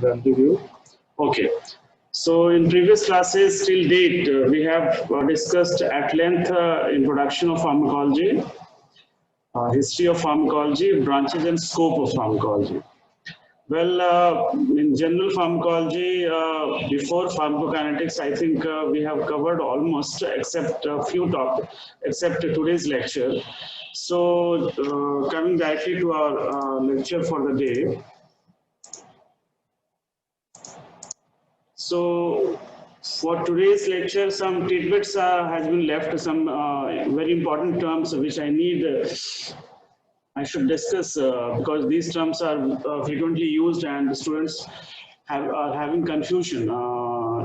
Done to you. Okay. So in previous classes till date, we have discussed at length introduction of pharmacology, history of pharmacology, branches and scope of pharmacology. Well, in general pharmacology, before pharmacokinetics, I think we have covered almost, except a few topics, except today's lecture. So, coming directly to our lecture for the day. So, for today's lecture, some tidbits has been left, some very important terms which I need. I should discuss because these terms are frequently used and the students are having confusion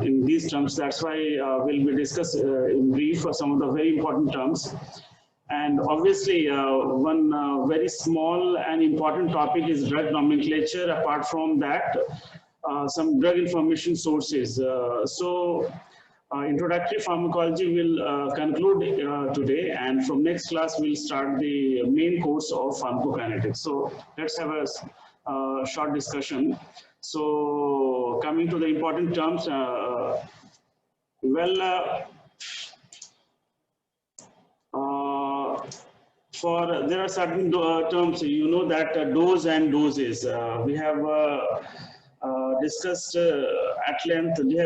in these terms. That's why we'll be discuss in brief some of the very important terms. And obviously, one very small and important topic is drug nomenclature. Apart from that, some drug information sources. Introductory pharmacology will conclude today, and from next class we'll start the main course of pharmacokinetics. So let's have a short discussion. So coming to the important terms, there are certain terms, you know, that dose and doses. We have discussed at length. We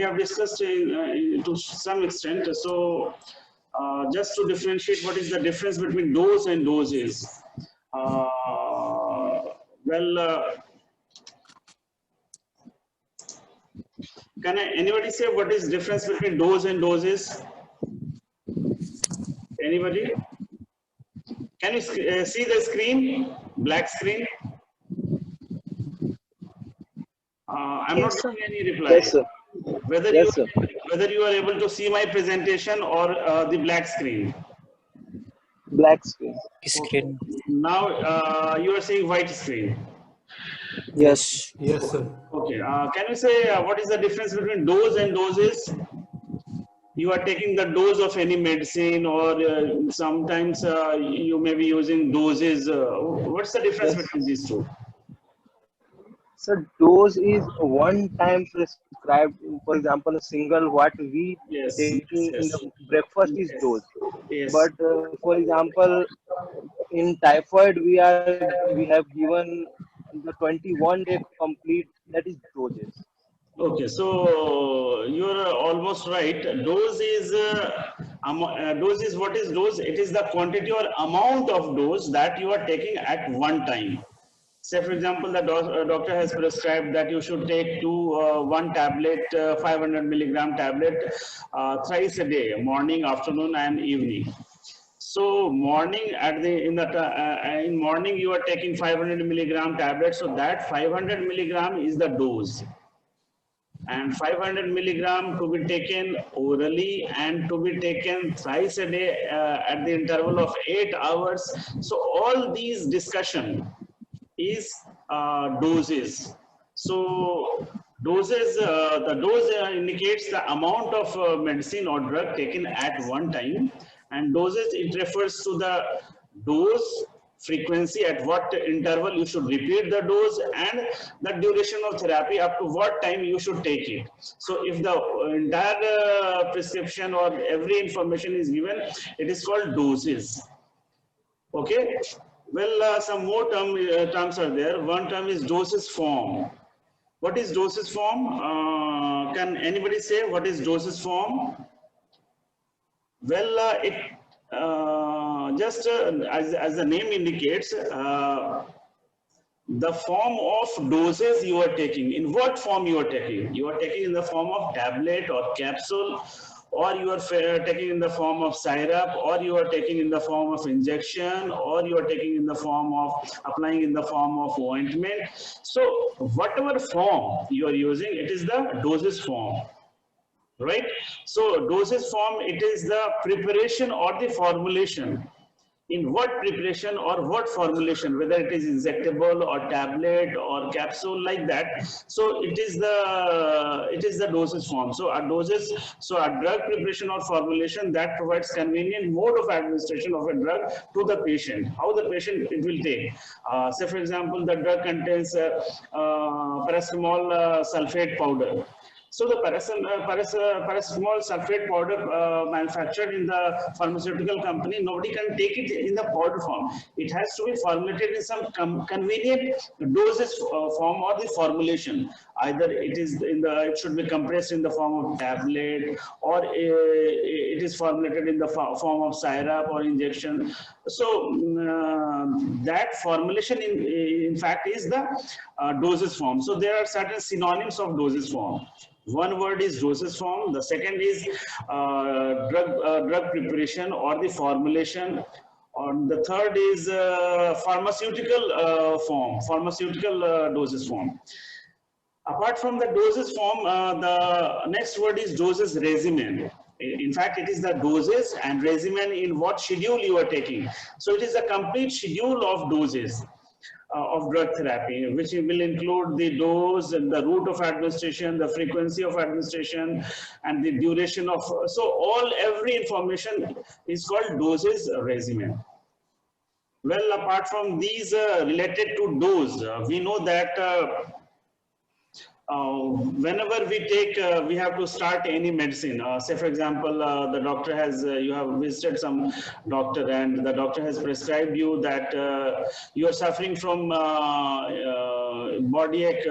have discussed to some extent. So just to differentiate, what is the difference between dose and doses? Can anybody say what is difference between dose and doses? Anybody? Can you see the screen? Black screen? I'm not getting any reply. Yes, sir. Whether you are able to see my presentation or the black screen. Black screen. Okay. Now you are seeing white screen. Yes. Yes, sir. Okay. Can you say what is the difference between dose and doses? You are taking the dose of any medicine, or sometimes you may be using doses. What's the difference between these two? So dose is one time prescribed. For example, a single what we taking in the breakfast is dose. Yes. But for example, in typhoid we have given the 21-day complete, that is doses. Okay, so you're almost right. Dose is what is dose? It is the quantity or amount of dose that you are taking at one time. Say, for example, the doctor has prescribed that you should take one tablet, 500 milligram tablet, thrice a day, morning, afternoon, and evening. So morning in morning you are taking 500 milligram tablet. So that 500 milligram is the dose. And 500 milligram to be taken orally and to be taken thrice a day at the interval of 8 hours. So all these discussion is doses. So doses, the dose indicates the amount of medicine or drug taken at one time, and doses, it refers to the dose, frequency, at what interval you should repeat the dose, and the duration of therapy, up to what time you should take it. So if the entire prescription or every information is given, it is called doses. Okay. Well, some more terms are there. One term is dosage form. What is dosage form? Can anybody say what is dosage form? Well, as the name indicates, the form of doses you are taking. In what form you are taking? You are taking in the form of tablet or capsule, or you are taking in the form of syrup, or you are taking in the form of injection, or you are taking in the form of applying in the form of ointment. So whatever form you are using, it is the dosage form, right? So dosage form, it is the preparation or the formulation in what preparation or what formulation, whether it is injectable or tablet or capsule like that. So it is the dosage form. So our doses, so our drug preparation or formulation that provides convenient mode of administration of a drug to the patient. How the patient it will take. Say for example, the drug contains paracetamol sulfate powder. So the paracetamol sulfate powder manufactured in the pharmaceutical company, nobody can take it in the powder form. It has to be formulated in some convenient doses form or the formulation. Either it should be compressed in the form of tablet, or it is formulated in the form of syrup or injection. So that formulation in fact is the dosage form. So there are certain synonyms of dosage form. One word is dosage form. The second is drug preparation or the formulation. And the third is pharmaceutical form, pharmaceutical dosage form. Apart from the dosage form, the next word is dosage regimen. In fact, it is the doses and regimen in what schedule you are taking. So it is a complete schedule of doses of drug therapy, which will include the dose and the route of administration, the frequency of administration, and the duration of. So every information is called dosage regimen. Well, apart from these related to dose, we know that whenever we take, we have to start any medicine. Say for example, the doctor has, you have visited some doctor and the doctor has prescribed you that you are suffering from body ache,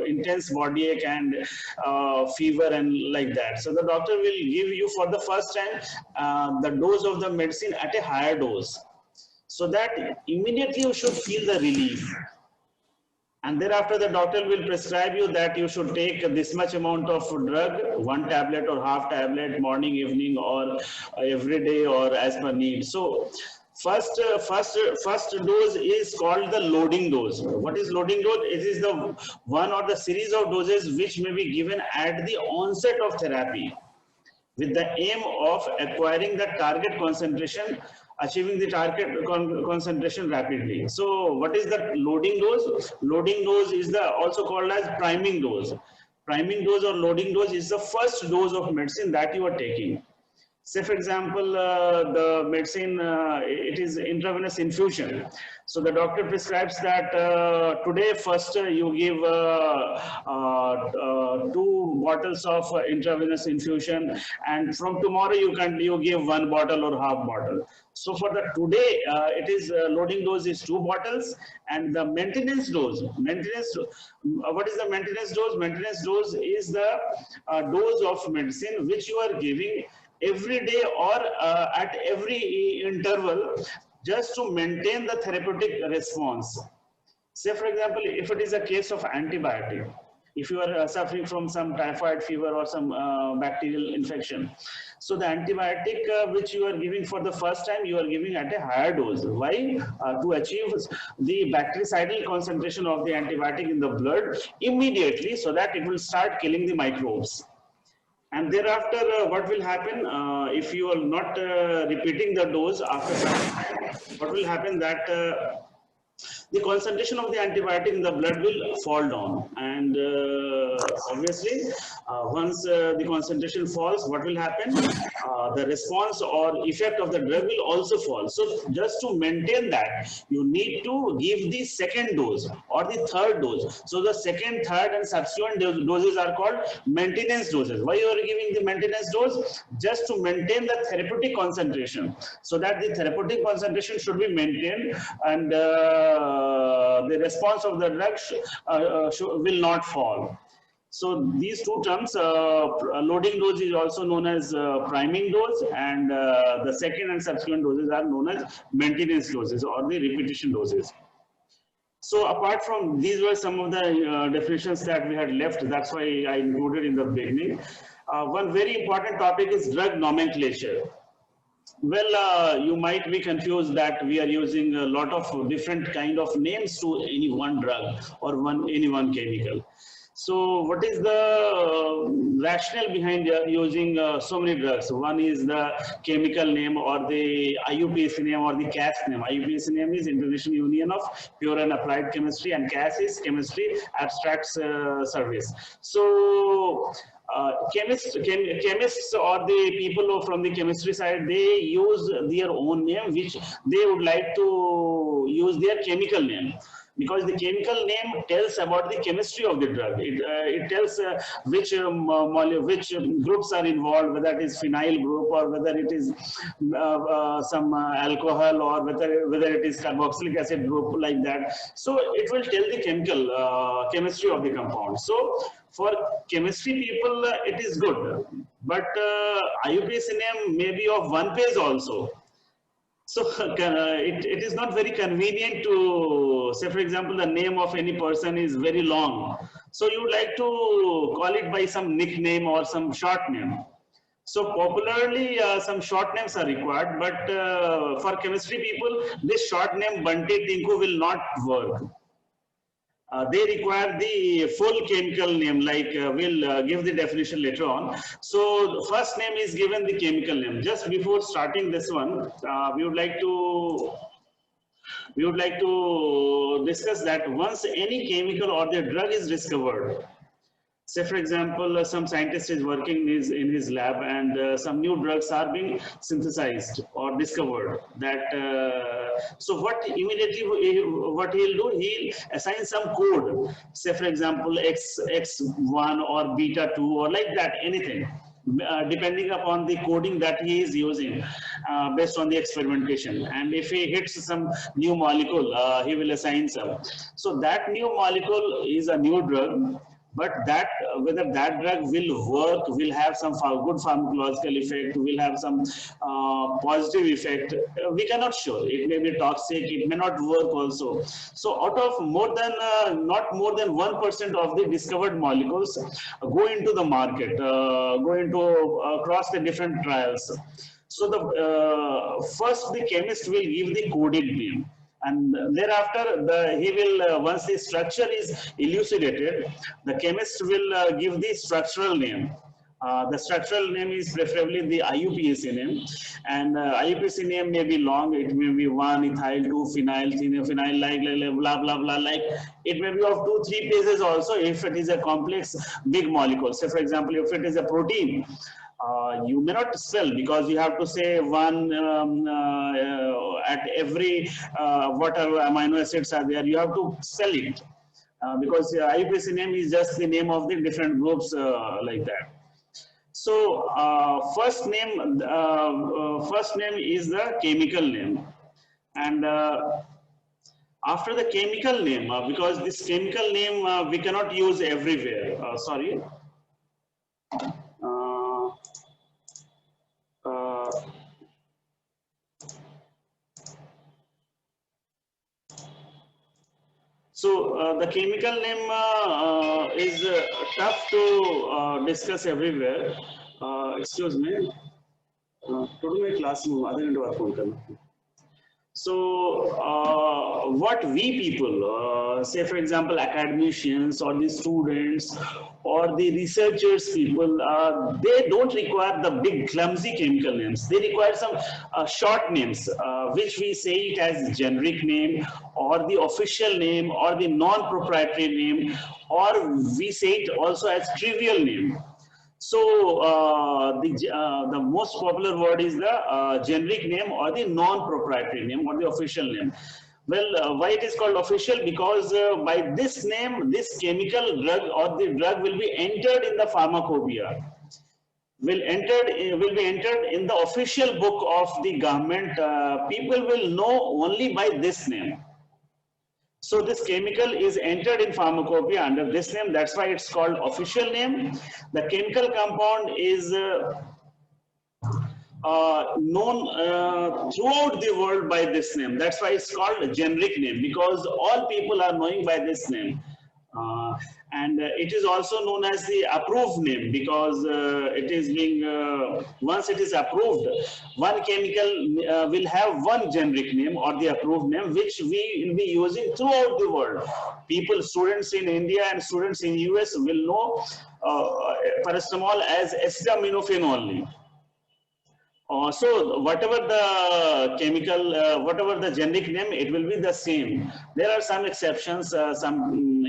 intense body ache and fever and like that. So the doctor will give you for the first time the dose of the medicine at a higher dose, so that immediately you should feel the relief. And thereafter the doctor will prescribe you that you should take this much amount of drug, one tablet or half tablet, morning, evening, or every day, or as per need. So first dose is called the loading dose. What is loading dose? It is the one or the series of doses which may be given at the onset of therapy with the aim of acquiring the target concentration, achieving the target concentration rapidly. So what is the loading dose? Loading dose is also called as priming dose. Priming dose or loading dose is the first dose of medicine that you are taking. Say for example, the medicine, it is intravenous infusion. So the doctor prescribes that today first you give 2 bottles of intravenous infusion, and from tomorrow you give 1 bottle or half bottle. So for the today, it is loading dose is 2 bottles, and the maintenance dose. What is the maintenance dose? Maintenance dose is the dose of medicine which you are giving every day or at every interval, just to maintain the therapeutic response. Say for example, if it is a case of antibiotic, if you are suffering from some typhoid fever or some bacterial infection, so the antibiotic which you are giving for the first time, you are giving at a higher dose. Why? To achieve the bactericidal concentration of the antibiotic in the blood immediately, so that it will start killing the microbes. And thereafter, what will happen if you are not repeating the dose after some time? What will happen that the concentration of the antibiotic in the blood will fall down, and obviously once the concentration falls, what will happen? The response or effect of the drug will also fall. So just to maintain that, you need to give the second dose or the third dose. So the second, third and subsequent doses are called maintenance doses. Why you are giving the maintenance dose? Just to maintain the therapeutic concentration, so that the therapeutic concentration should be maintained, and the response of the drug will not fall. So these two terms, loading dose is also known as priming dose, and the second and subsequent doses are known as maintenance doses or the repetition doses. So apart from these were some of the definitions that we had left. That's why I included in the beginning. One very important topic is drug nomenclature. Well, you might be confused that we are using a lot of different kind of names to any one drug or any one chemical. So what is the rationale behind using so many drugs? One is the chemical name or the IUPAC name or the CAS name. IUPAC name is International Union of Pure and Applied Chemistry, and CAS is Chemistry Abstracts Service. So chemists or the people who from the chemistry side, they use their own name, which they would like to use their chemical name, because the chemical name tells about the chemistry of the drug. It tells which groups are involved, whether it is phenyl group or whether it is some alcohol, or whether it is carboxylic acid group, like that. So it will tell the chemical chemistry of the compound. So for chemistry people, it is good, but IUPAC name may be of one page also. So it is not very convenient to say, for example, the name of any person is very long. So you would like to call it by some nickname or some short name. So popularly, some short names are required, but for chemistry people, this short name Bunty Tinku will not work. They require the full chemical name, like we'll give the definition later on. So the first name is given the chemical name. Just before starting this one, we would like to discuss that once any chemical or the drug is discovered, say for example, some scientist is working in his lab, and some new drugs are being synthesized or discovered. That so what what he'll do, he'll assign some code. Say for example, X1 or beta 2 or like that, anything. Depending upon the coding that he is using based on the experimentation. And if he hits some new molecule, he will assign some. So that new molecule is a new drug, but that whether that drug will work, will have some good pharmacological effect, will have some positive effect, we cannot show. It may be toxic, it may not work also. So out of not more than 1% of the discovered molecules go into the market, go into across the different trials. So the first the chemist will give the coded name, and thereafter he will once the structure is elucidated, the chemist will give the structural name. The structural name is preferably the IUPAC name, and IUPAC name may be long. It may be 1-ethyl, 2-phenyl, 3-phenyl, like blah blah blah. Like it may be of 2-3 pages also if it is a complex big molecule. Say for example, if it is a protein, you may not spell, because you have to say one at every whatever amino acids are there, you have to spell it, because IUPAC name is just the name of the different groups, like that. So first name is the chemical name, and after the chemical name, because this chemical name we cannot use everywhere. Sorry. So the chemical name is tough to discuss everywhere. Excuse me. Today my class so what we people, say for example, academicians or the students or the researchers people, they don't require the big clumsy chemical names. They require some short names, which we say it as generic name, or the official name, or the non-proprietary name, or we say it also as trivial name. So the most popular word is the generic name or the non-proprietary name or the official name. Well, why it is called official? Because by this name, this chemical drug or the drug will be entered in the pharmacopoeia. Will be entered in the official book of the government. People will know only by this name. So this chemical is entered in pharmacopoeia under this name. That's why it's called official name. The chemical compound is known throughout the world by this name. That's why it's called a generic name, because all people are knowing by this name. And it is also known as the approved name because it is being once it is approved, one chemical will have one generic name or the approved name which we will be using throughout the world. People, students in India and students in US will know paracetamol as acetaminophen only. So whatever the chemical, whatever the generic name, it will be the same. There are some exceptions.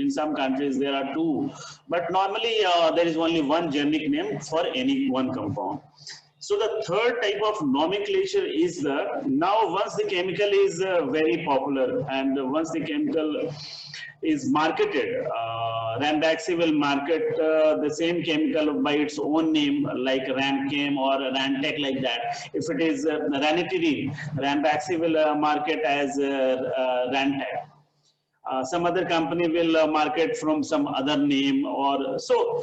In some countries there are two, but normally there is only one generic name for any one compound. So the third type of nomenclature is the, now once the chemical is very popular and once the chemical is marketed, Ranbaxy will market the same chemical by its own name like Ranchem or Rantec, like that. If it is ranitidine, Ranbaxy will market as Rantec. Some other company will market from some other name, or so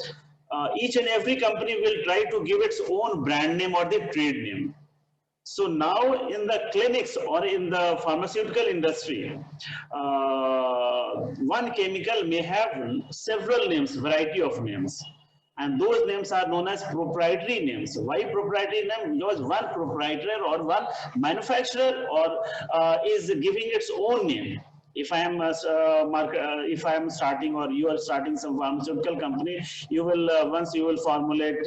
each and every company will try to give its own brand name or the trade name. So now in the clinics or in the pharmaceutical industry, one chemical may have several names, variety of names. And those names are known as proprietary names. Why proprietary name? Because one proprietor or one manufacturer or is giving its own name. If I am if I am starting or you are starting some pharmaceutical company, you will once you will formulate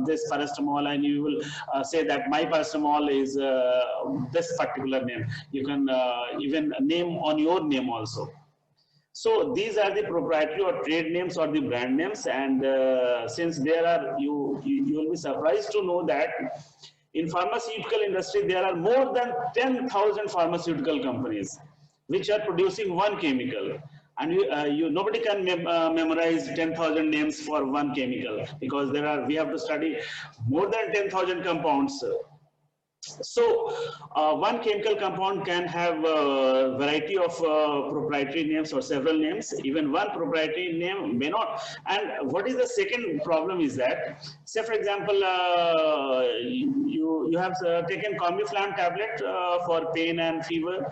this paracetamol and you will say that my paracetamol is this particular name. You can even name on your name also. So these are the proprietary or trade names or the brand names, and since there are, you will be surprised to know that in pharmaceutical industry there are more than 10,000 pharmaceutical companies which are producing one chemical, and nobody can memorize 10,000 names for one chemical because we have to study more than 10,000 compounds. So one chemical compound can have a variety of proprietary names or several names. Even one proprietary name may not. And what is the second problem is that, say for example, you have taken Comiflam tablet for pain and fever.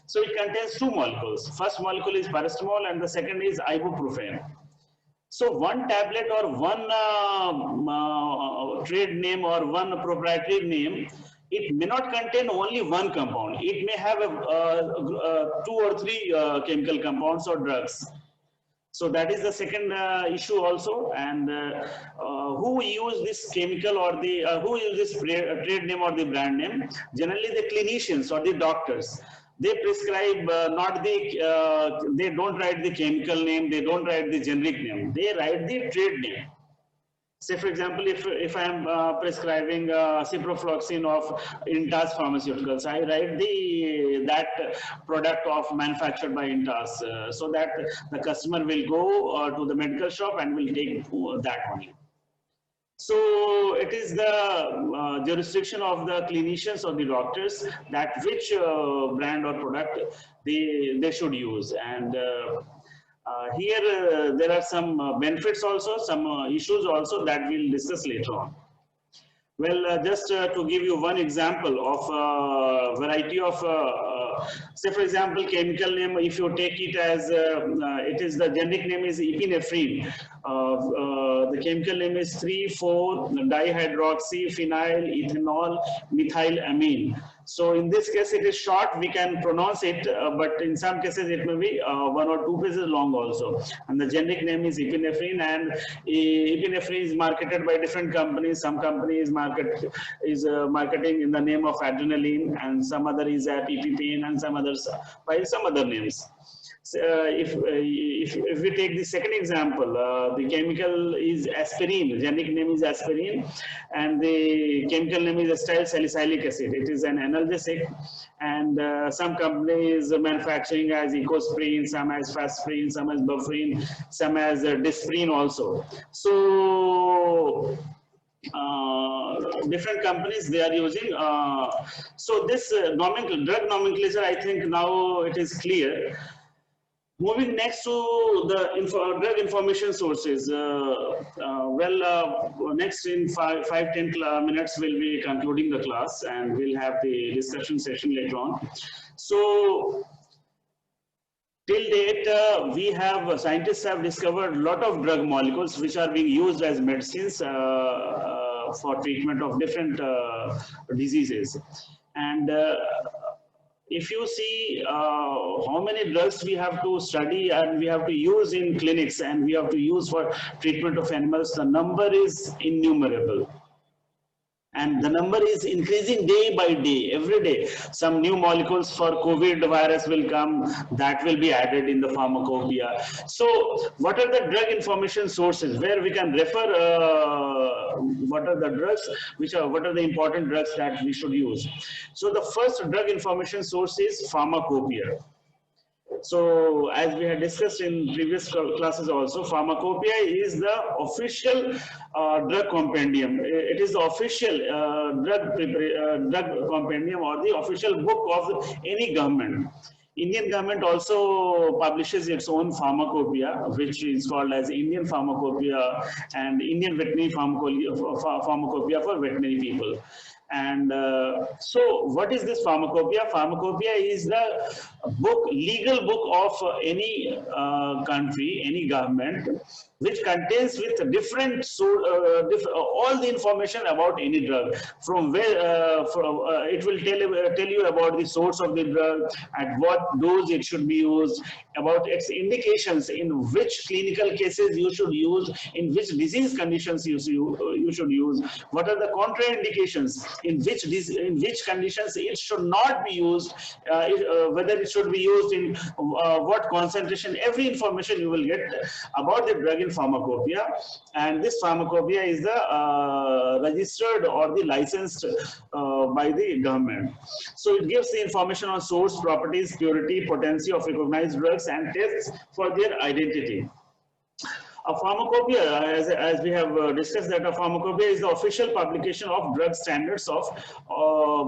So it contains two molecules. First molecule is paracetamol and the second is ibuprofen. So one tablet or one trade name or one proprietary name, it may not contain only one compound. It may have two or three chemical compounds or drugs. So that is the second issue also. And who use this chemical or the who use this trade name or the brand name? Generally the clinicians or the doctors. They prescribe not the, they don't write the chemical name, they don't write the generic name, they write the trade name. Say for example, if I am prescribing ciprofloxacin of Intas Pharmaceuticals, I write that product of manufactured by Intas, so that the customer will go to the medical shop and will take that only. So it is the jurisdiction of the clinicians or the doctors that which brand or product they should use. And here there are some benefits also, some issues also that we'll discuss later on. Well, just to give you one example of variety of, say for example, chemical name, if you take it as, it is the generic name is epinephrine. The chemical name is 3,4-dihydroxyphenyl ethanol methylamine. So in this case it is short, we can pronounce it, but in some cases it may be 1 or 2 pages long also. And the generic name is epinephrine, and epinephrine is marketed by different companies. Some companies marketing in the name of adrenaline, and some other is EpiPen, and some others by some other names. If we take the second example, the chemical is aspirin, the generic name is aspirin, and the chemical name is acetyl salicylic acid. It is an analgesic, and some companies manufacturing as Ecosprin, some as Fasprin, some as Bufferin, some as Disprin also. So different companies they are using. So this drug nomenclature, I think now it is clear. Moving next to the drug information sources. Next in 5-10 minutes we'll be concluding the class and we'll have the discussion session later on. So Till date, we have scientists have discovered a lot of drug molecules which are being used as medicines for treatment of different diseases. And if you see how many drugs we have to study and we have to use in clinics and we have to use for treatment of animals, the number is innumerable. And the number is increasing day by day, every day. Some new molecules for COVID virus will come, that will be added in the pharmacopoeia. So what are the drug information sources where we can refer what are the drugs, what are the important drugs that we should use? So the first drug information source is pharmacopoeia. So as we had discussed in previous classes also, pharmacopoeia is the official drug compendium. It is the official drug compendium or the official book of any government. Indian government also publishes its own pharmacopoeia, which is called as Indian Pharmacopoeia and Indian Veterinary Pharmacopoeia for veterinary people. And so what is this pharmacopoeia? Pharmacopoeia is the book, legal book of any country, any government, which contains with different all the information about any drug, from where it will tell you about the source of the drug, at what dose it should be used, about its indications, in which clinical cases you should use, in which disease conditions you should use, what are the contraindications, in which conditions it should not be used, whether it should be used in what concentration. Every information you will get about the drug in pharmacopoeia, and this pharmacopoeia is the registered or the licensed by the government. So it gives the information on source, properties, purity, potency of recognized drugs and tests for their identity. A pharmacopoeia, as we have discussed, that a pharmacopoeia is the official publication of drug standards of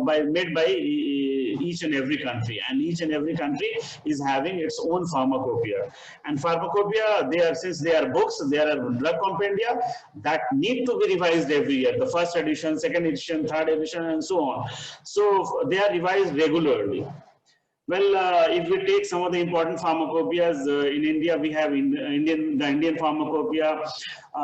made by each and every country, and each and every country is having its own pharmacopoeia. And pharmacopoeia, since they are books, they are drug compendia that need to be revised every year. The first edition, second edition, third edition, and so on. So they are revised regularly. Well, if we take some of the important pharmacopoeias in India, we have the Indian pharmacopoeia.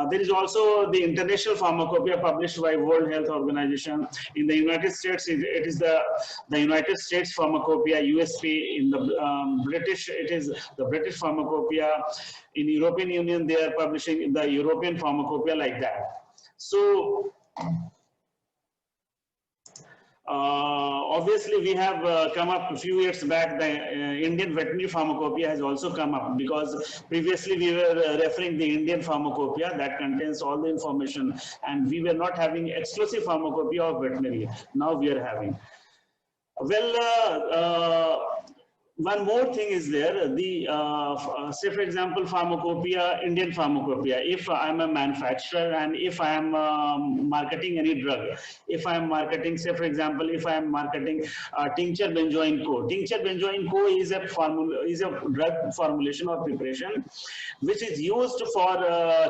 There is also the international pharmacopoeia published by World Health Organization. In the United States, it is the United States Pharmacopoeia, USP. In the British, it is the British Pharmacopoeia. In European Union, they are publishing the European Pharmacopoeia, like that. So obviously, we have come up a few years back. The Indian Veterinary Pharmacopoeia has also come up, because previously we were referring the Indian Pharmacopoeia that contains all the information, and we were not having exclusive pharmacopoeia of veterinary. Now we are having. Well, one more thing is there, say for example, pharmacopoeia, Indian pharmacopoeia. If I am a manufacturer and if I am marketing any drug, if I am marketing, say for example, if I am marketing tincture benzoin co. Tincture benzoin co is a drug formulation or preparation which is used for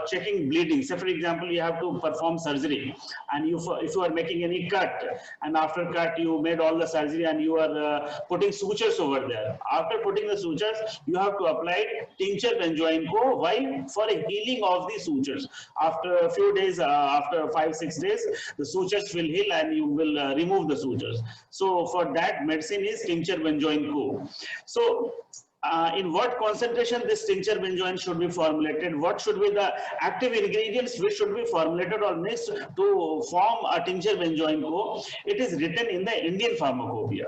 checking bleeding. Say for example, you have to perform surgery, and if you are making any cut, and after cut you made all the surgery and you are putting sutures over there. After putting the sutures, you have to apply tincture benzoin co. Why? For a healing of the sutures. After a few days, after 5-6 days, the sutures will heal and you will remove the sutures. So for that, medicine is tincture benzoin co. So in what concentration this tincture benzoin should be formulated, what should be the active ingredients which should be formulated or mixed to form a tincture benzoin co. It is written in the Indian Pharmacopoeia.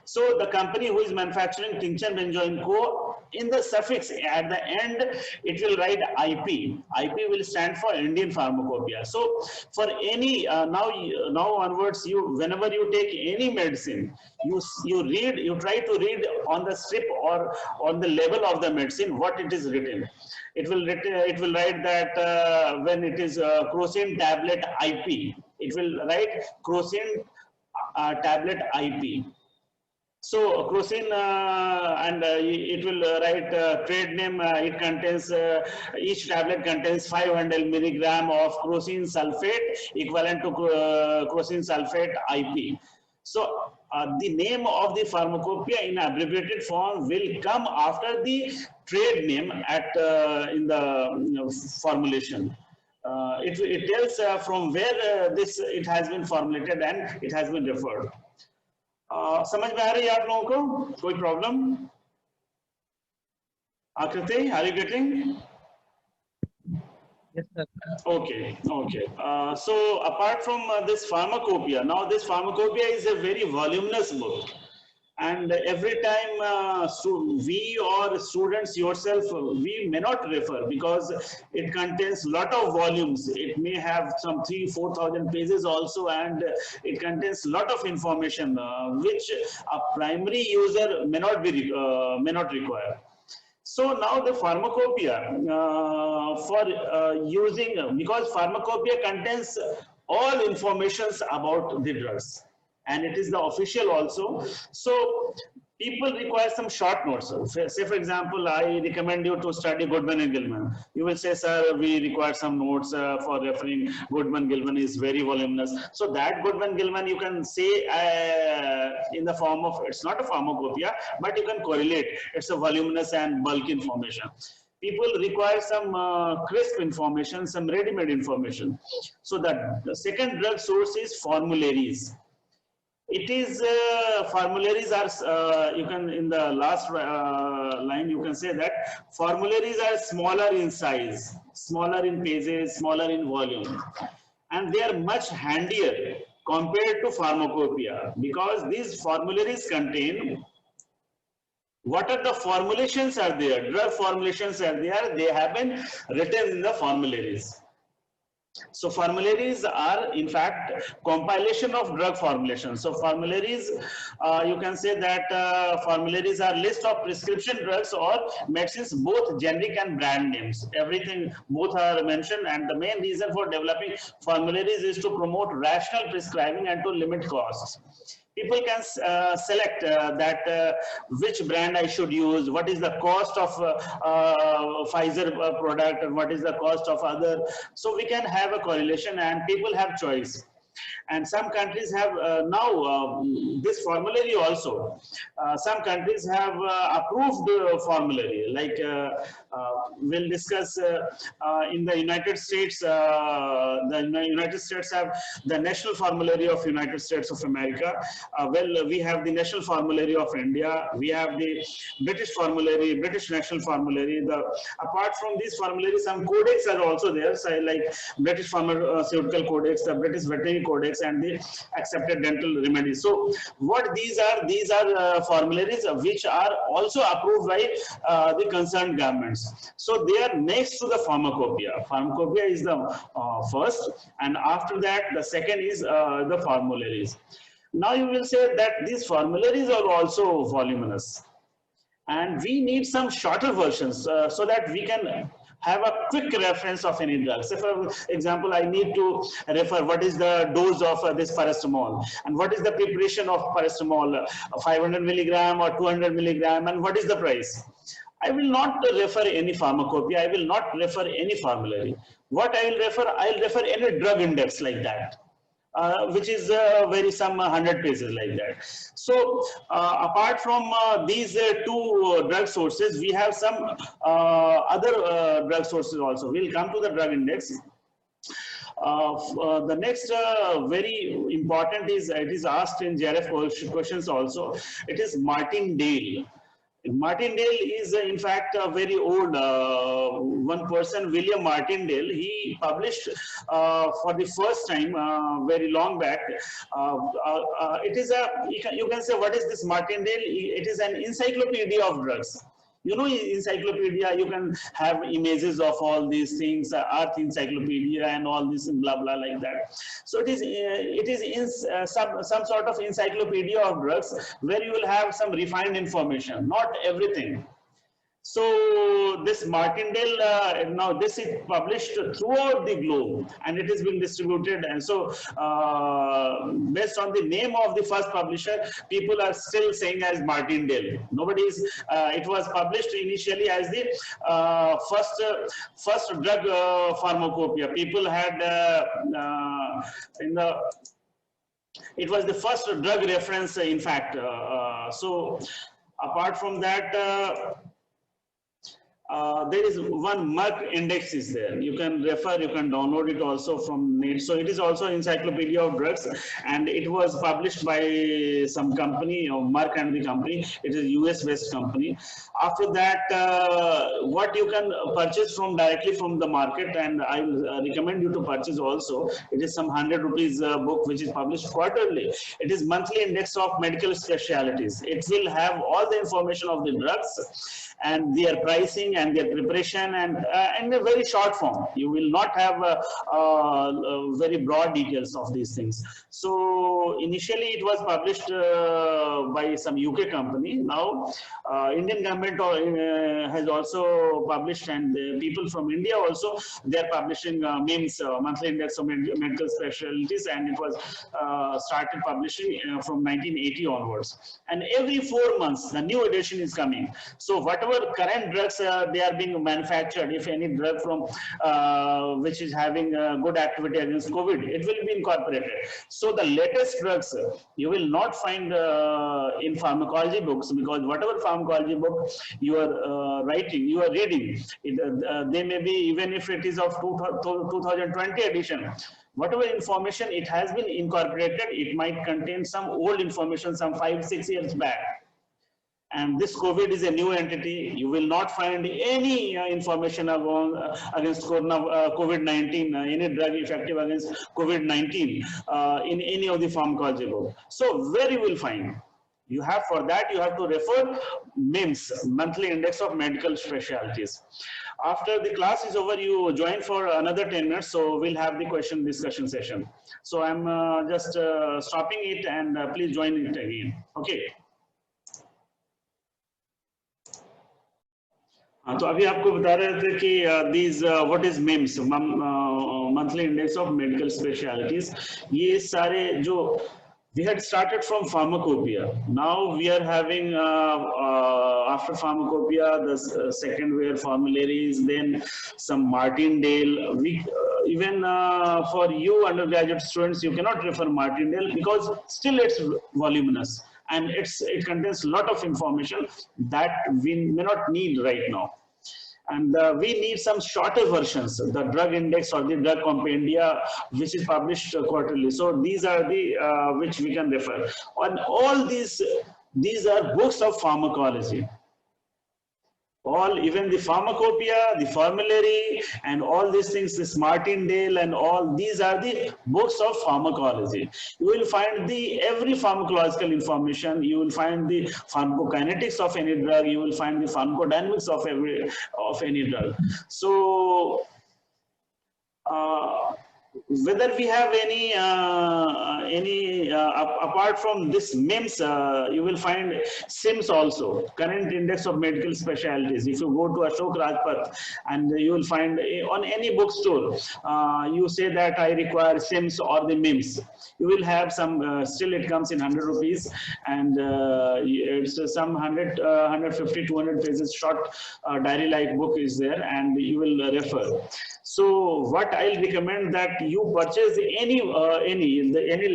So the company who is manufacturing tincture benzoin co, in the suffix at the end, it will write IP. IP will stand for Indian Pharmacopoeia. So for any, now onwards, whenever you take any medicine, you try to read on the strip or on the label of the medicine what it is written. It will write that when it is crocin tablet IP, it will write crocin tablet IP. So crocin, and it will write trade name. It contains, each tablet contains 500 milligram of crocin sulfate equivalent to crocin sulfate IP. So the name of the pharmacopoeia in abbreviated form will come after the trade name at in the formulation. It tells from where this it has been formulated and it has been referred. समझ में आ रही है आप लोगों को? कोई problem? Akriti, are you getting? Yes, sir. Okay, okay. So apart from this pharmacopoeia, now this pharmacopoeia is a very voluminous book. And every time we or students yourself, we may not refer because it contains lot of volumes. It may have some 3,000-4,000 pages also, and it contains lot of information which a primary user may not require. So now the pharmacopoeia for using, because pharmacopoeia contains all informations about the drugs, and it is the official also. So people require some short notes. Say for example, I recommend you to study Goodman and Gilman. You will say, sir, we require some notes for referring. Goodman Gilman is very voluminous. So that Goodman Gilman you can say in the form of, it's not a pharmacopoeia, but you can correlate. It's a voluminous and bulk information. People require some crisp information, some ready-made information. So the second drug source is formularies. It is formularies are you can in the last line you can say that formularies are smaller in size, smaller in pages, smaller in volume, and they are much handier compared to pharmacopoeia because these formularies contain what are the formulations are there, drug formulations are there, they have been written in the formularies. So formularies are in fact compilation of drug formulations. So formularies, you can say that formularies are list of prescription drugs or medicines, both generic and brand names. Everything, both are mentioned, and the main reason for developing formularies is to promote rational prescribing and to limit costs. People can select that which brand I should use, what is the cost of Pfizer product, and what is the cost of other. So we can have a correlation, and people have choice. And some countries have now this formulary also. Some countries have approved formulary, like we'll discuss in the United States. The United States have the National Formulary of United States of America. Well, we have the National Formulary of India. We have the British Formulary, British National Formulary. Apart from these formularies, some codex are also there, so like British Pharmaceutical Codex, the British Veterinary Codex, and the accepted dental remedies. So what these are formularies which are also approved by the concerned governments. So they are next to the pharmacopoeia. Pharmacopoeia is the first, and after that the second is the formularies. Now you will say that these formularies are also voluminous, and we need some shorter versions so that we can have a quick reference of any drug. Say for example, I need to refer what is the dose of this paracetamol, and what is the preparation of paracetamol, 500 milligram or 200 milligram, and what is the price. I will not refer any pharmacopoeia, I will not refer any formulary. What I will refer any drug index like that. Which is very some 100 pages like that. So apart from these two drug sources, we have some other drug sources also. We'll come to the drug index. The next very important is, it is asked in JRF questions also, it is Martindale. Martindale is in fact a very old one person, William Martindale. He published for the first time very long back. It is a, you can say, what is this Martindale? It is an encyclopedia of drugs. You know, encyclopedia, you can have images of all these things, Earth Encyclopedia and all this and blah blah like that. So it is in some sort of encyclopedia of drugs where you will have some refined information, not everything. So this Martindale, now this is published throughout the globe, and it has been distributed. And so based on the name of the first publisher, people are still saying as Martindale. Nobody is, it was published initially as the first drug pharmacopoeia. People had in the It was the first drug reference, in fact. So apart from that, there is one Merck index is there. You can refer, you can download it also from net. So it is also encyclopedia of drugs, and it was published by some company, Merck and the company. It is US based company. After that, what you can purchase from directly from the market, and I recommend you to purchase also. It is some 100 rupees book which is published quarterly. It is monthly index of medical specialties. It will have all the information of the drugs and their pricing and their preparation, and in a very short form. You will not have very broad details of these things. So initially it was published by some UK company. Now Indian government has also published, and people from India also, they are publishing MIMS, monthly index of medical specialties, and it was started publishing from 1980 onwards. And every 4 months the new edition is coming. So whatever current drugs they are being manufactured, if any drug from which is having good activity against COVID, it will be incorporated. So the latest drugs you will not find in pharmacology books, because whatever pharmacology book you are writing, you are reading, they may be, even if it is of 2020 edition, whatever information it has been incorporated, it might contain some old information, some 5-6 years back. And this COVID is a new entity. You will not find any information against COVID-19, any drug effective against COVID-19 in any of the pharmacology book. So where you will find? You have, for that you have to refer MIMS, monthly index of medical specialties. After the class is over, you join for another 10 minutes. So we'll have the question discussion session. So I'm just stopping it, and please join it again. Okay. तो अभी आपको बता रहे थे कि these what is MIMS, monthly index of medical specialties. ये सारे जो we had started from pharmacopoeia. Now we are having after pharmacopoeia the second were formularies, then some Martindale. We even for you undergraduate students, you cannot refer Martindale because still it's voluminous, and it contains a lot of information that we may not need right now. And we need some shorter versions, the drug index or the drug compendia, which is published quarterly. So these are the which we can refer. And all these are books of pharmacology. All, even the pharmacopoeia, the formulary, and all these things, this Martindale and all, these are the books of pharmacology. You will find every pharmacological information. You will find the pharmacokinetics of any drug. You will find the pharmacodynamics of any drug. So whether we have any apart from this MIMS, you will find SIMS also, current index of medical specialties. If you go to Ashok Rajpath, and you will find on any bookstore, you say that I require SIMS or the MIMS, you will have some, still it comes in 100 rupees, and it's some 100, 150, 200 pages short diary-like book is there, and you will refer. So what I'll recommend, that you purchase any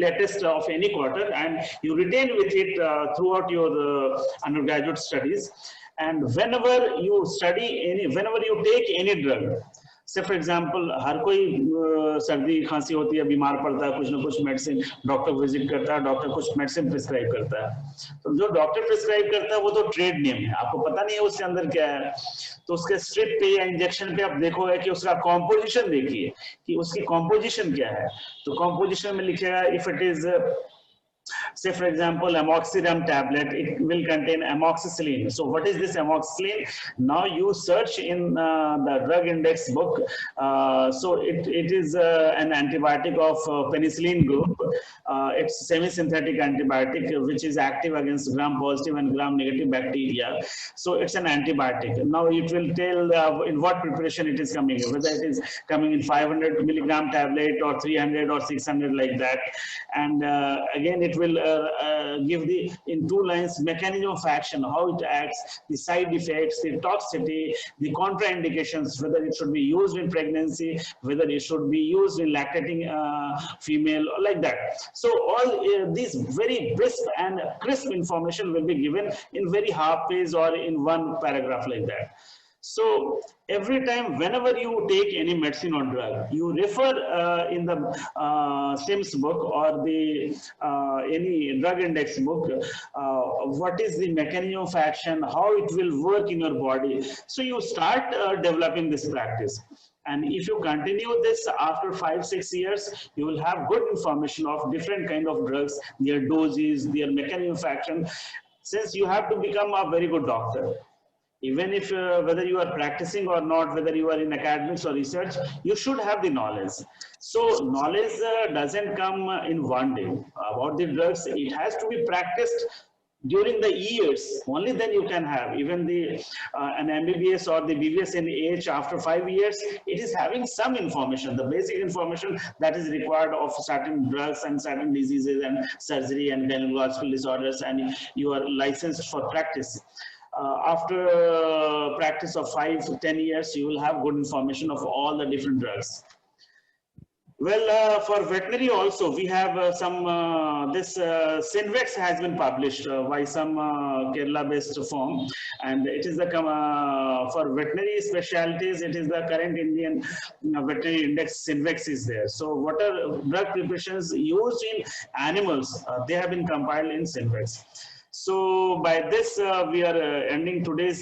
latest of any quarter, and you retain with it throughout your undergraduate studies. And whenever you study whenever you take any drug, say for example, हर कोई सर्दी खांसी होती है, बीमार पड़ता है, कुछ ना कुछ मेडिसिन डॉक्टर विजिट करता है, डॉक्टर कुछ मेडिसिन प्रिस्क्राइब करता है. तो जो डॉक्टर प्रिस्क्राइब करता है वो तो ट्रेड नेम है, आपको पता नहीं है उसके अंदर क्या है. तो उसके स्ट्रिप पे या इंजेक्शन पे आप देखोगे कि उसका कॉम्पोजिशन देखिए कि उसकी कॉम्पोजिशन क्या है. तो कॉम्पोजिशन में लिखेगा, if it is say for example amoxicillin tablet, it will contain amoxicillin. So what is this amoxicillin? Now you search in the drug index book. So it is an antibiotic of penicillin group. It's semi-synthetic antibiotic which is active against gram-positive and gram-negative bacteria. So it's an antibiotic. Now it will tell in what preparation it is coming, whether it is coming in 500 milligram tablet or 300 or 600 like that. And again it it will give the, in 2 lines, mechanism of action, how it acts, the side effects, the toxicity, the contraindications, whether it should be used in pregnancy, whether it should be used in lactating female, like that. So all these very brisk and crisp information will be given in very half page or in 1 paragraph, like that. So every time, whenever you take any medicine or drug, you refer in the SIMS book or the any drug index book, what is the mechanism of action, how it will work in your body. So you start developing this practice. And if you continue this after 5-6 years, you will have good information of different kind of drugs, their doses, their mechanism of action. Since you have to become a very good doctor, even if whether you are practicing or not, whether you are in academics or research, you should have the knowledge. So knowledge doesn't come in 1 day. About the drugs, it has to be practiced during the years. Only then you can have. Even the an MBBS or the BBS in AH, after 5 years, it is having some information, the basic information that is required of certain drugs and certain diseases and surgery and gynecological disorders, and you are licensed for practice. After practice of 5 to 10 years, you will have good information of all the different drugs. Well, for veterinary also, we have this Synvex has been published by some Kerala-based firm, and it is the for veterinary specialties, it is the current Indian veterinary index. Synvex is there. So what are drug preparations used in animals? They have been compiled in Synvex. So by this, we are ending today's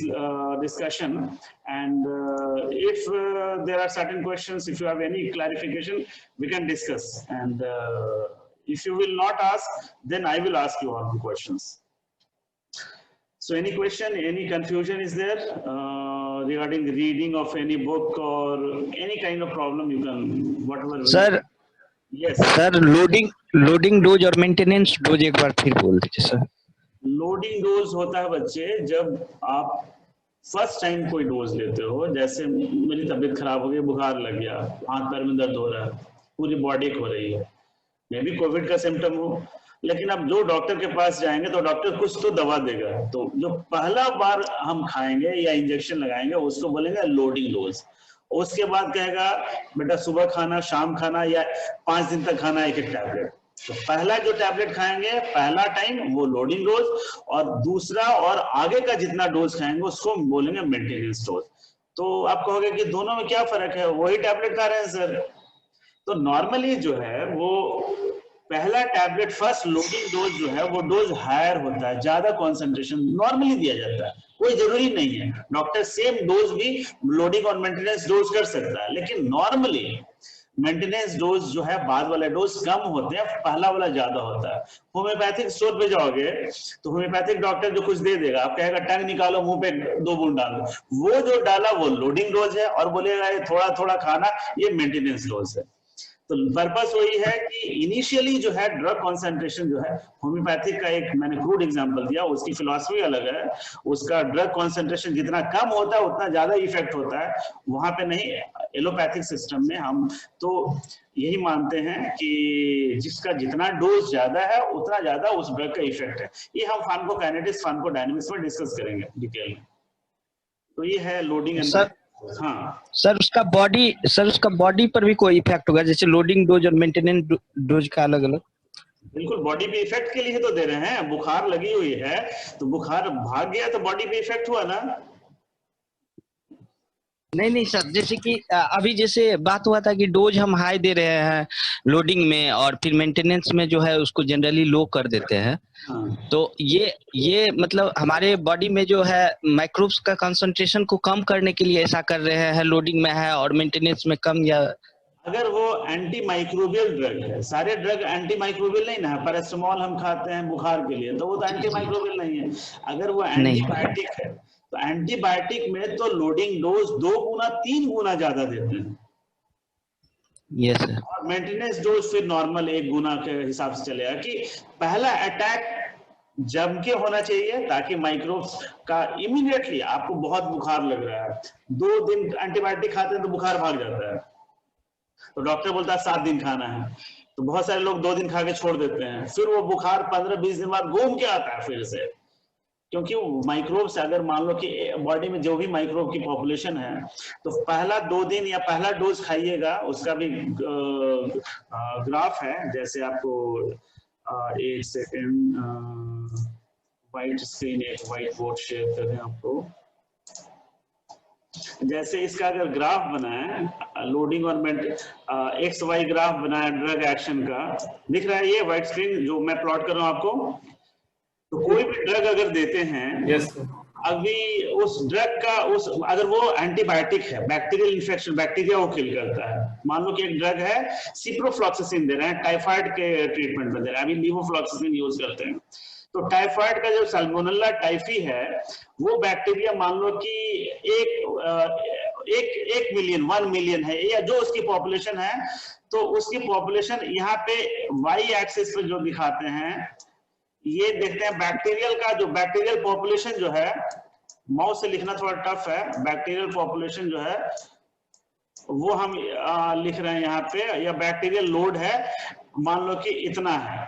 discussion. And if there are certain questions, if you have any clarification, we can discuss. And if you will not ask, then I will ask you all the questions. So any question, any confusion is there regarding the reading of any book or any kind of problem, you can, whatever. Sir, yes. Sir, loading dose और maintenance dose एक बार फिर बोल दीजिए sir. Loading dose होता है बच्चे जब आप फर्स्ट टाइम कोई डोज लेते हो, जैसे मेरी तबीयत खराब हो गई, बुखार लग गया, हाथ पैर में दर्द हो रहा है, पूरी बॉडी हो रही है, मे भी कोविड का सिम्टम हो, लेकिन अब जो डॉक्टर के पास जाएंगे तो डॉक्टर कुछ तो दवा देगा, तो जो पहला बार हम खाएंगे या इंजेक्शन लगाएंगे उसको बोलेंगे लोडिंग डोज. उसके बाद कहेगा बेटा सुबह खाना, शाम खाना, या 5 दिन तक खाना एक टैबलेट. तो पहला जो टैबलेट खाएंगे पहला टाइम वो लोडिंग डोज, और दूसरा और आगे का जितना डोज खाएंगे उसको बोलेंगे मेंटेनेंस डोज. तो आप कहोगे कि दोनों में क्या फर्क है, वही टैबलेट खा रहे हैं सर. तो नॉर्मली जो है वो पहला टैबलेट फर्स्ट लोडिंग डोज जो है वो डोज हायर होता है, ज्यादा कॉन्सेंट्रेशन नॉर्मली दिया जाता है. कोई जरूरी नहीं है, डॉक्टर सेम डोज भी लोडिंग और मेंटेनेंस डोज कर सकता है, लेकिन नॉर्मली मेंटेनेंस डोज जो है बाद वाला डोज कम होते हैं, पहला वाला ज्यादा होता है. होम्योपैथिक स्टोर पे जाओगे तो होम्योपैथिक डॉक्टर जो कुछ दे देगा, आप कहेगा टंग निकालो, मुंह पे 2 बूंद डालो, वो जो डाला वो लोडिंग डोज है, और बोलेगा ये थोड़ा थोड़ा खाना, ये मेंटेनेंस डोज है. तो पर्पस वही है कि इनिशियली जो है ड्रग कॉन्सेंट्रेशन जो है, होम्योपैथिक का एक मैंने क्रूड एग्जांपल दिया, उसकी फिलॉसफी अलग है, उसका ड्रग कॉन्सेंट्रेशन जितना कम होता है उतना ज्यादा इफेक्ट होता है, वहां पे नहीं. एलोपैथिक सिस्टम में हम तो यही मानते हैं कि जिसका जितना डोज ज्यादा है उतना ज्यादा उस ड्रग का इफेक्ट है. ये हम फार्माकोकाइनेटिक्स फार्माकोडायनामिक्स में डिस्कस करेंगे डिटेल में. तो ये है लोडिंग एंड सर. हाँ सर, उसका बॉडी पर भी कोई इफेक्ट होगा, जैसे लोडिंग डोज और मेंटेनेंस डोज का अलग अलग? बिल्कुल, बॉडी पे इफेक्ट के लिए तो दे रहे हैं. बुखार लगी हुई है तो बुखार भाग गया तो बॉडी पे इफेक्ट हुआ ना. नहीं सर, जैसे कि अभी जैसे बात हुआ था कि डोज हम हाई दे रहे हैं लोडिंग में और फिर मेंटेनेंस में जो है उसको जनरली लो कर देते हैं. हाँ. तो ये मतलब हमारे बॉडी में जो है माइक्रोब्स का कंसंट्रेशन को कम करने के लिए ऐसा कर रहे हैं, लोडिंग में है और मेंटेनेंस में कम. या अगर वो एंटी माइक्रोबियल ड्रग है, सारे ड्रग एंटी माइक्रोबियल नहीं ना, पैरासिटामोल हम खाते हैं बुखार के लिए तो वो तो एंटी माइक्रोबियल नहीं है. अगर वो एंटीबायोटिक है तो एंटीबायोटिक में तो लोडिंग डोज 2 गुना 3 गुना ज्यादा देते हैं. Yes sir. और मेंटेनेंस डोज फिर नॉर्मल 1 गुना के हिसाब से चलेगा कि पहला अटैक जम के होना चाहिए ताकि माइक्रोब्स का इमीडिएटली. आपको बहुत बुखार लग रहा है, 2 दिन एंटीबायोटिक खाते हैं तो बुखार भाग जाता है, तो डॉक्टर बोलता है 7 दिन खाना है, तो तो बहुत सारे लोग 2 दिन खा के छोड़ देते हैं, फिर वो बुखार 15-20 दिन बाद घूम के आता है फिर से, क्योंकि माइक्रोब्स अगर मान लो कि बॉडी में जो भी माइक्रोब की पॉपुलेशन है, तो पहला 2 दिन या पहला डोज खाइएगा, उसका भी ग्राफ है, जैसे आपको एक सेकेंड व्हाइट स्क्रीन, एक व्हाइट बोर्ड शेयर करें आपको। जैसे इसका अगर ग्राफ बनाए, लोडिंग और एक्स वाई ग्राफ बनाया ड्रग एक्शन का, दिख रहा है ये व्हाइट स्क्रीन जो मैं प्लॉट कर रहा हूं आपको। तो कोई भी ड्रग अगर देते हैं, यस अभी उस ड्रग का अगर वो एंटीबायोटिक है, बैक्टीरियल इन्फेक्शन, बैक्टीरिया वो किल करता है। मान लो कि एक ड्रग है सिप्रोफ्लॉक्सासिन दे रहे हैं, टाइफाइड के ट्रीटमेंट में दे रहे हैं, अभी लीवोफ्लॉक्सासिन यूज करते हैं। तो टाइफाइड का जो सैल्मोनेला टाइफी है, वो बैक्टीरिया मान लो कि एक मिलियन 1 मिलियन है, या जो उसकी पॉपुलेशन है, तो उसकी पॉपुलेशन यहाँ पे वाई एक्सिस पे जो दिखाते हैं, ये देखते हैं बैक्टीरियल का, जो बैक्टीरियल पॉपुलेशन जो है, माउस से लिखना थोड़ा टफ है, बैक्टीरियल पॉपुलेशन जो है वो हम लिख रहे हैं यहाँ पे, या बैक्टीरियल लोड है मान लो कि इतना है,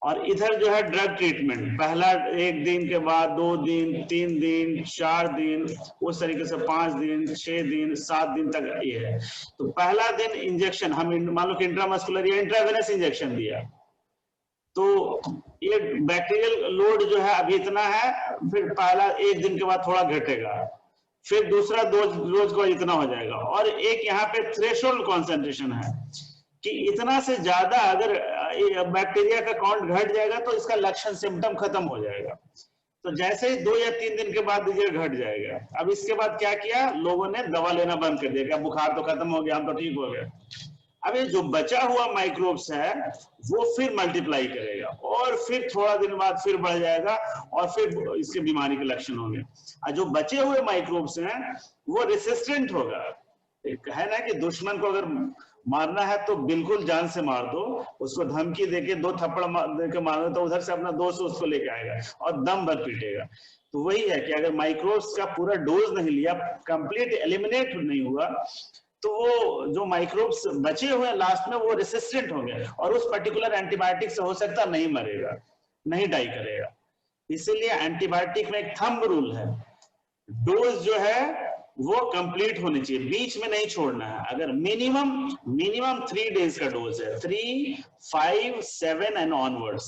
और इधर जो है ड्रग ट्रीटमेंट, पहला 1 दिन के बाद 2 दिन, 3 दिन, 4 दिन, उस तरीके से 5 दिन, 6 दिन, 7 दिन तक ये है। तो पहला दिन इंजेक्शन हम मान लो कि इंट्रामस्कुलर या इंट्रावेनस इंजेक्शन दिया, तो ये बैक्टीरियल लोड जो है अभी इतना है, फिर पहला 1 दिन के बाद थोड़ा घटेगा, फिर दूसरा डोज को इतना हो जाएगा, और एक यहाँ पे थ्रेशोल्ड कॉन्सेंट्रेशन है कि इतना से ज्यादा अगर बैक्टीरिया का काउंट घट जाएगा तो इसका लक्षण सिम्टम खत्म हो जाएगा। तो जैसे ही 2 या 3 दिन के बाद ये घट जाएगा। अब इसके बाद क्या किया, लोगों ने दवा लेना बंद कर दिया, बुखार तो खत्म हो गया, हम तो ठीक हो गए। अब ये जो बचा हुआ माइक्रोब्स है वो फिर मल्टीप्लाई करेगा, और फिर थोड़ा दिन बाद फिर बढ़ जाएगा, और फिर इसके बीमारी के लक्षण होंगे। और जो बचे हुए माइक्रोब्स हैं वो रेसिस्टेंट होगा। एक है ना कि दुश्मन को अगर मारना है तो बिल्कुल जान से मार दो, उसको धमकी देके 2 थप्पड़ देके मार दो, तो उधर से अपना दोस्त उसको लेके आएगा और दम भर पीटेगा। तो वही है कि अगर माइक्रोब्स का पूरा डोज नहीं लिया, कंप्लीट एलिमिनेट नहीं हुआ, तो वो जो माइक्रोब्स बचे हुए लास्ट में वो रेसिस्टेंट होंगे, और उस पर्टिकुलर एंटीबायोटिक से हो सकता नहीं मरेगा, नहीं डाई करेगा। इसीलिए एंटीबायोटिक में एक थंब रूल है, डोज जो है वो कंप्लीट होनी चाहिए, बीच में नहीं छोड़ना है। अगर मिनिमम 3 डेज का डोज है, 3, 5, 7 एंड ऑनवर्ड्स।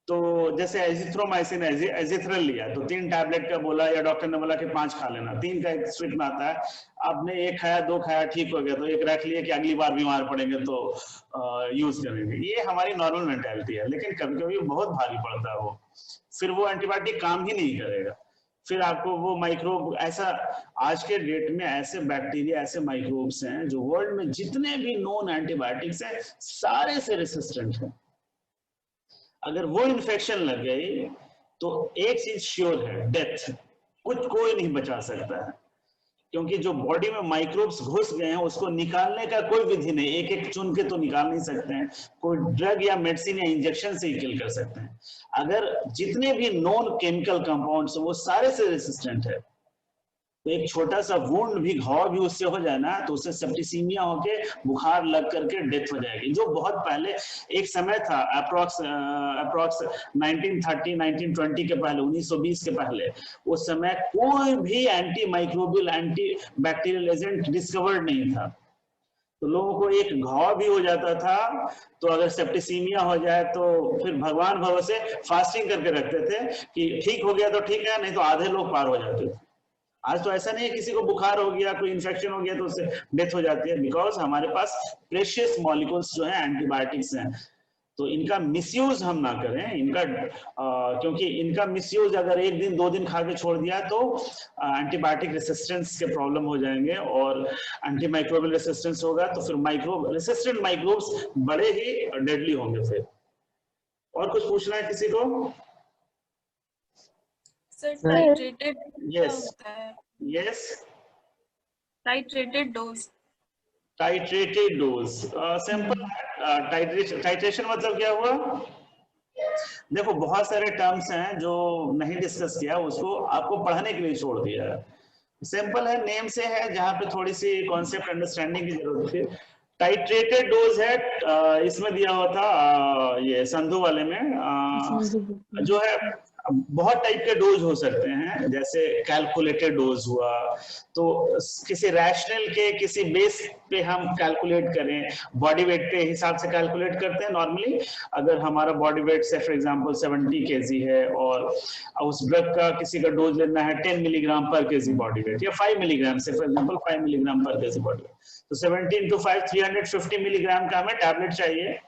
तो जैसे एजिथ्रोमाइसिन, एजिथ्रल लिया तो 3 टैबलेट का बोला, या डॉक्टर ने बोला कि 5 खा लेना, 3 का एक स्ट्रिप में आता है। आपने 1 खाया, 2 खाया, ठीक हो गया, तो 1 रख लिया कि अगली बार बीमार पड़ेंगे तो यूज करेंगे। ये हमारी नॉर्मल मेंटालिटी है, लेकिन कभी कभी बहुत भारी पड़ता है वो, फिर वो एंटीबायोटिक काम ही नहीं करेगा। फिर आपको वो माइक्रोब, ऐसा आज के डेट में ऐसे बैक्टीरिया, ऐसे माइक्रोब्स हैं जो वर्ल्ड में जितने भी नोन एंटीबायोटिक्स हैं सारे से रेसिस्टेंट हैं। अगर वो इन्फेक्शन लग गई तो एक चीज श्योर है, डेथ। कुछ कोई नहीं बचा सकता है, क्योंकि जो बॉडी में माइक्रोब्स घुस गए हैं उसको निकालने का कोई विधि नहीं, एक एक चुन के तो निकाल नहीं सकते हैं, कोई ड्रग या मेडिसिन या इंजेक्शन से ही किल कर सकते हैं। अगर जितने भी नॉन केमिकल कंपाउंड्स वो सारे से रेसिस्टेंट है, तो एक छोटा सा वुंड भी, घाव भी उससे हो जाए ना, तो उससे सेप्टिसीमिया होके बुखार लग करके डेथ हो जाएगी। जो बहुत पहले एक समय था, अप्रॉक्स 1930 1920 के पहले, 1920 के पहले, उस समय कोई भी anti microbial, anti bacterial agent discovered नहीं था। तो लोगों को एक घाव भी हो जाता था, तो अगर सेप्टिसीमिया हो जाए तो फिर भगवान भरोसे फास्टिंग करके रखते थे कि ठीक हो गया तो ठीक है, नहीं तो आधे लोग पार हो जाते थे। आज तो ऐसा नहीं है, किसी को बुखार हो गया, कोई इन्फेक्शन हो गया तो उससे डेथ हो जाती है, बिकॉज हमारे पास प्रेशियस मॉलिक्यूल्स जो है एंटीबायोटिक्स हैं। तो इनका मिसयूज हम ना करें, इनका क्योंकि इनका मिसयूज अगर 1 दिन 2 दिन खा के छोड़ दिया तो एंटीबायोटिक रेसिस्टेंस के प्रॉब्लम हो जाएंगे, और एंटीमाइक्रोबियल रेसिस्टेंस होगा तो फिर रेसिस्टेंट माइक्रोब्स बड़े ही डेडली होंगे फिर। और कुछ पूछना है किसी को? Sir titrated Yes. होता है? Yes, titrated dose. Titrated dose simple. Titration मतलब क्या हुआ? देखो बहुत सारे टर्म्स हैं जो नहीं डिस्कस किया, उसको आपको पढ़ने के लिए छोड़ दिया है। सिंपल है, नेम से है, जहाँ पे थोड़ी सी कॉन्सेप्ट अंडरस्टैंडिंग की जरूरत है। टाइट्रेटेड डोज है, इसमें दिया हुआ था ये संधू वाले में, जो है बहुत टाइप के डोज हो सकते हैं, जैसे कैलकुलेटेड डोज हुआ, तो किसी रैशनल के किसी बेस पे हम कैलकुलेट करें, बॉडी वेट के हिसाब से कैलकुलेट करते हैं नॉर्मली। अगर हमारा बॉडी वेट से फॉर एग्जांपल 70 kg है और उस ड्रग का किसी का डोज लेना है 10 मिलीग्राम पर केजी बॉडी वेट, या 5 मिलीग्राम से फॉर एग्जांपल 5 मिलीग्राम पर केजी बॉडी वेट, तो 70 into 5 350 मिलीग्राम का हमें टैबलेट चाहिए।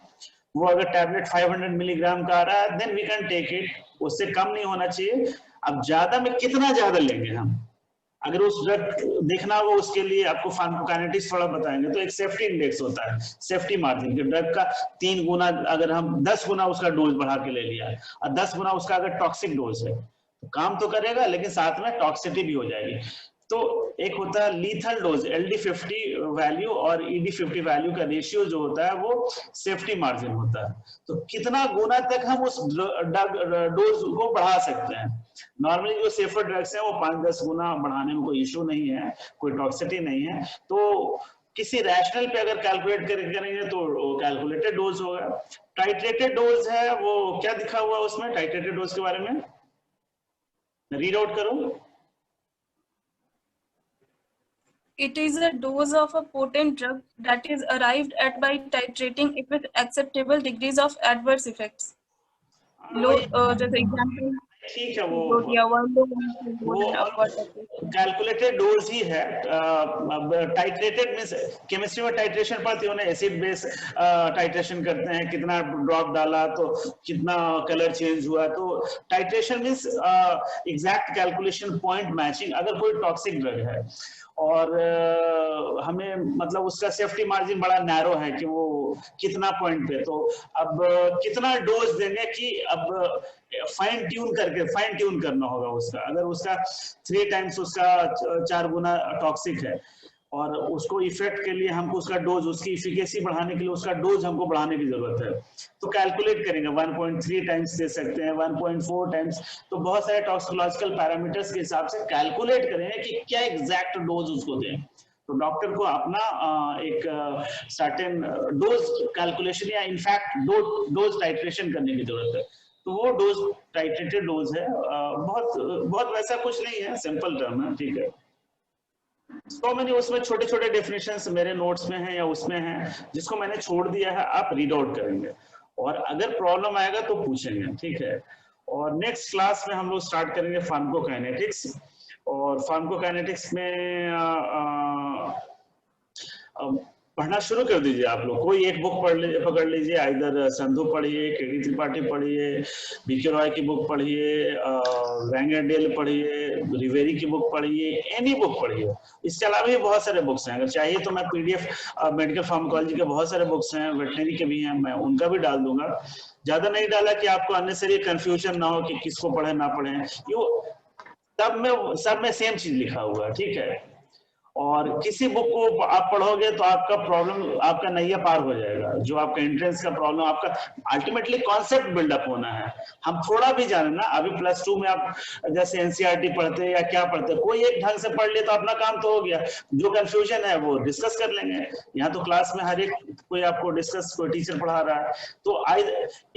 वो अगर टैबलेट 500 मिलीग्राम का आ रहा है then we can take it, उससे कम नहीं होना चाहिए। अब ज्यादा में कितना ज्यादा लेंगे हम, अगर उस ड्रग देखना हो उसके लिए आपको फार्माकोकाइनेटिक्स थोड़ा बताएंगे, तो एक सेफ्टी इंडेक्स होता है, सेफ्टी मार्जिन कि ड्रग का 3 गुना, अगर हम 10 गुना उसका डोज बढ़ा के ले लिया और 10 गुना उसका अगर टॉक्सिक डोज है तो काम तो करेगा लेकिन साथ में टॉक्सिसिटी भी हो जाएगी। तो एक होता है लीथल डोज, LD50 वैल्यू और ED50 वैल्यू का रेशियो जो होता है वो सेफ्टी मार्जिन होता है। तो कितना गुना तक हम उस डोज को बढ़ा सकते हैं। नॉर्मली जो सेफर ड्रग्स हैं वो 5-10 गुना बढ़ाने में कोई इश्यू नहीं है, कोई टॉक्सिसिटी नहीं है। तो किसी रैशनल पे अगर कैलकुलेट करेंगे तो कैलकुलेटेड डोज होगा। टाइट्रेटेड डोज है, वो क्या दिखा हुआ है उसमें टाइट्रेटेड डोज के बारे में, रीड आउट करो। It is a dose of a potent drug that is arrived at by titrating it with acceptable degrees of adverse effects. Low, जैसे एग्जांपल ठीक है, वो कैलकुलेटेड डोज ही है। टाइट्रेटेड मींस केमिस्ट्री में टाइट्रेशन पढ़ते हो ना, एसिड बेस टाइट्रेशन करते हैं, कितना ड्रॉप डाला तो कितना कलर चेंज हुआ, तो titration means exact calculation, point matching. अगर कोई टॉक्सिक ड्रग है और हमें मतलब उसका सेफ्टी मार्जिन बड़ा नैरो है कि वो कितना पॉइंट पे, तो अब कितना डोज देंगे कि अब फाइन ट्यून करना होगा उसका। अगर उसका 3 टाइम्स उसका 4 गुना टॉक्सिक है और उसको इफेक्ट के लिए हमको उसका डोज, उसकी इफिकेसी बढ़ाने के लिए उसका डोज हमको बढ़ाने की जरूरत है, तो कैलकुलेट करेंगे 1.3 टाइम्स दे सकते हैं, 1.4 टाइम्स, तो बहुत सारे टॉक्सिकोलॉजिकल पैरामीटर्स के हिसाब से कैलकुलेट करेंगे कि क्या एग्जैक्ट डोज उसको दें। तो डॉक्टर को अपना एक सर्टेन डोज कैलकुलेशन या इनफैक्ट डोज टाइट्रेशन करने की जरूरत है। तो वो डोज टाइट्रेटेड डोज है, बहुत वैसा कुछ नहीं है, सिंपल टर्म है, ठीक है। तो मैंने उसमें छोटे छोटे डेफिनेशंस मेरे नोट्स में हैं या उसमें हैं, जिसको मैंने छोड़ दिया है, आप रीड आउट करेंगे और अगर प्रॉब्लम आएगा तो पूछेंगे, ठीक है। और नेक्स्ट क्लास में हम लोग स्टार्ट करेंगे फार्माकोकाइनेटिक्स, और फार्माकोकाइनेटिक्स में पढ़ना शुरू कर दीजिए आप लोग। कोई एक बुक पकड़ लीजिए, इधर संधू पढ़िए, केडी त्रिपाठी पढ़िए, बीके रॉय की बुक पढ़िए, रैंगरडेल पढ़िए, रिवेरी की बुक पढ़िए, एनी बुक पढ़िए। इसके अलावा भी बहुत सारे बुक्स हैं, अगर चाहिए तो मैं PDF मेडिकल फार्माकोलॉजी के बहुत सारे बुक्स हैं, वेटनरी के भी हैं, मैं उनका भी डाल दूंगा। ज्यादा नहीं डाला कि आपको अननेसेसरी कंफ्यूजन ना हो कि किसको पढ़े ना पढ़े, सब में सेम चीज लिखा हुआ है, ठीक है। और किसी बुक को आप पढ़ोगे तो आपका प्रॉब्लम, आपका नैया पार हो जाएगा। जो आपका एंट्रेंस का प्रॉब्लम, आपका अल्टीमेटली कॉन्सेप्ट बिल्डअप होना है। हम थोड़ा भी जाने ना, अभी +2 में आप जैसे NCERT पढ़ते हैं या क्या पढ़ते हैं, कोई एक ढंग से पढ़ ले तो अपना काम तो हो गया। जो कंफ्यूजन है वो डिस्कस कर लेंगे। यहाँ तो क्लास में हर एक कोई आपको डिस्कस, कोई टीचर पढ़ा रहा है, तो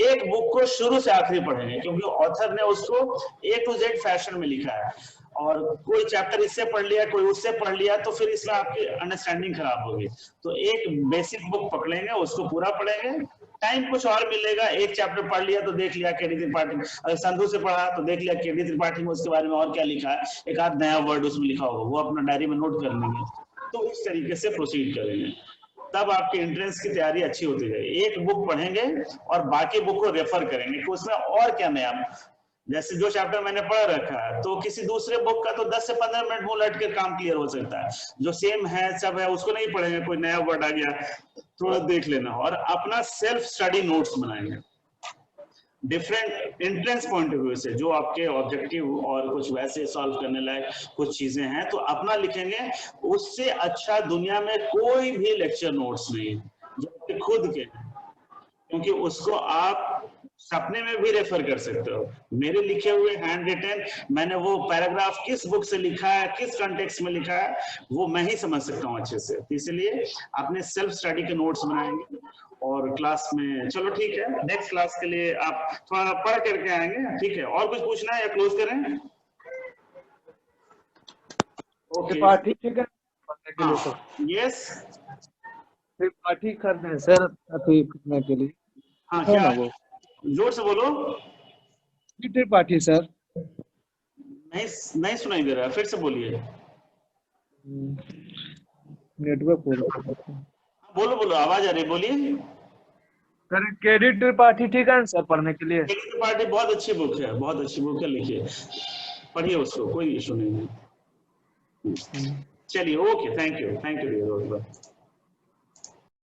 एक बुक को शुरू से आखिरी पढ़ेंगे, क्योंकि ऑथर ने उसको A to Z फैशन में लिखा है। और कोई चैप्टर इससे पढ़ लिया, कोई उससे पढ़ लिया, तो फिर इसमें आपकी अंडरस्टैंडिंग खराब होगी। तो एक बेसिक बुक पकड़ेंगे, उसको पूरा पढ़ेंगे, टाइम कुछ और मिलेगा। एक चैप्टर पढ़ लिया तो देख लिया केडी त्रिपाठी, अगर संधू से पढ़ा तो देख लिया केडी त्रिपाठी में उसके बारे में और क्या लिखा है, एक आध नया वर्ड उसमें लिखा होगा, वो अपना डायरी में नोट कर लेंगे। तो इस तरीके से प्रोसीड करेंगे, तब आपकी एंट्रेंस की तैयारी अच्छी होती जाएगी। एक बुक पढ़ेंगे और बाकी बुक को रेफर करेंगे कि उसमें और क्या नया, जैसे जो चैप्टर मैंने पढ़ रखा है तो किसी दूसरे बुक का तो 10 से 15 मिनट मुंह लट के काम क्लियर हो सकता है। जो सेम है सब है उसको नहीं पढ़ेंगे, कोई नया वर्ड आ गया थोड़ा देख लेना, और अपना सेल्फ स्टडी नोट्स बनाएंगे different entrance point of view से, जो आपके ऑब्जेक्टिव और कुछ वैसे सॉल्व करने लायक कुछ चीजें हैं तो अपना लिखेंगे। उससे अच्छा दुनिया में कोई भी लेक्चर नोट्स नहीं जो आपके खुद के, क्योंकि उसको आप सपने में भी रेफर कर सकते हो। मेरे लिखे हुए हैंड रिटन, मैंने वो पैराग्राफ किस बुक से लिखा है, किस कंटेक्स्ट में लिखा है, वो मैं ही समझ सकता हूँ अच्छे से। तो इसलिए अपने सेल्फ स्टडी के नोट्स बनाएंगे और क्लास में, चलो ठीक है, नेक्स्ट क्लास के लिए आप थोड़ा पढ़ करके आएंगे, ठीक है। और कुछ पूछना है या क्लोज करें? ओके, ठीक है। यस, पार्टी कर दें सर अभी पढ़ने के लिए। हाँ है क्या, ना वो जोर से बोलो, किटी पार्टी सर। नहीं सुनाई दे रहा है, फिर से बोलिए। नेटवर्क बोलो बोलो, आवाज आ रही है, बोलिए। सर क्रेडिट पार्टी ठीक है सर पढ़ने के लिए? क्रेडिट पार्टी बहुत अच्छी बुक है, बहुत अच्छी बुक है, लिखिए, पढ़िए उसको, कोई इशू नहीं है। चलिए, ओके, थैंक यू डियर।